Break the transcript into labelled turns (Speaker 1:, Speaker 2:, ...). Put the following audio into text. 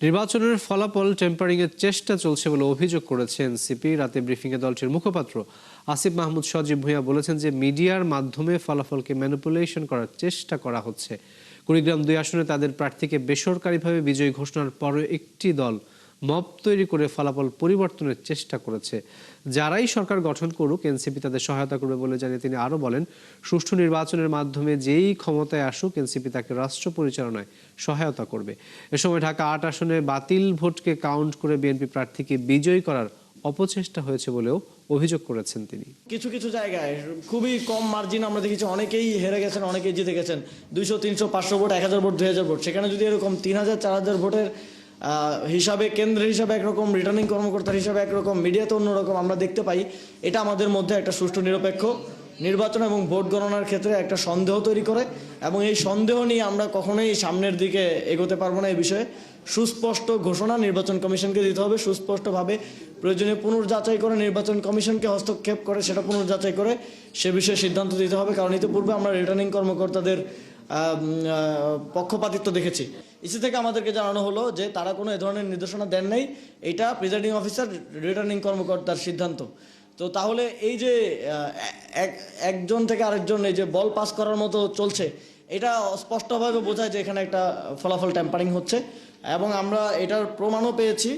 Speaker 1: নির্বাচনের ফলাফল টেম্পারিংয়ের চেষ্টা চলছে বলে অভিযোগ করেছে এনসিপি। রাতে ব্রিফিংয়ে দলটির মুখপাত্র আসিফ মাহমুদ সজীব ভূঁইয়া বলেছেন যে মিডিয়ার মাধ্যমে ফলাফলকে ম্যানিপুলেশন করার চেষ্টা করা হচ্ছে। কুড়িগ্রাম 2 আসনে তাদের প্রার্থীকে বেসরকারিভাবে বিজয়ী ঘোষণার পরও একটি দল মব তৈরি করে ফলাফল পরিবর্তনের চেষ্টা করেছে। যারাই সরকার গঠন করুক এনসিপি তাদের সহায়তা করবে বলে জানিয়ে তিনি আরও বলেন, সুষ্ঠু নির্বাচনের মাধ্যমে যেই ক্ষমতায় আসুক এনসিপি তাকে রাষ্ট্র পরিচালনায় সহায়তা করবে। এ সময় ঢাকা 8 আসনে বাতিল ভোটকে কাউন্ট করে বিএনপি প্রার্থীকে বিজয়ী করার অপচেষ্টা হয়েছে বলেও অভিযোগ করেছেন তিনি।
Speaker 2: কিছু কিছু জায়গায় খুবই কম মার্জিন আমরা দেখেছি, অনেকেই হেরে গেছেন, অনেকেই জিতে গেছেন। 200, 300, 500 ভোট, 1000 ভোট, 2000 ভোট, সেখানে যদি এরকম 3000, 4000 ভোটের হিসাবে কেন্দ্রের হিসাবে একরকম, রিটার্নিং কর্মকর্তার হিসাবে একরকম, মিডিয়াতে অন্যরকম আমরা দেখতে পাই, এটা আমাদের মধ্যে একটা সুষ্ঠু নিরপেক্ষ নির্বাচন এবং ভোট গণনার ক্ষেত্রে একটা সন্দেহ তৈরি করে এবং এই সন্দেহ নিয়ে আমরা কখনোই সামনের দিকে এগোতে পারবো না। এই বিষয়ে সুস্পষ্ট ঘোষণা নির্বাচন কমিশনকে দিতে হবে, সুস্পষ্টভাবে প্রয়োজনীয় পুনর্যাচাই করে নির্বাচন কমিশনকে হস্তক্ষেপ করে সেটা পুনর্যাচাই করে সে বিষয়ে সিদ্ধান্ত দিতে হবে। কারণ ইতিপূর্বে আমরা রিটার্নিং কর্মকর্তাদের পক্ষপাতিত্ব দেখেছি। ইসি থেকে আমাদেরকে জানানো হলো যে তারা কোনো এ ধরনের নির্দেশনা দেন নাই, এটা প্রিজাইডিং অফিসার রিটার্নিং কর্মকর্তার সিদ্ধান্ত। তো তাহলে এই যে একজন থেকে আরেকজন এই যে বল পাস করার মতো চলছে, এটা স্পষ্টভাবে বোঝায় যে এখানে একটা ফলাফল ট্যাম্পারিং হচ্ছে এবং আমরা এটার প্রমাণও পেয়েছি।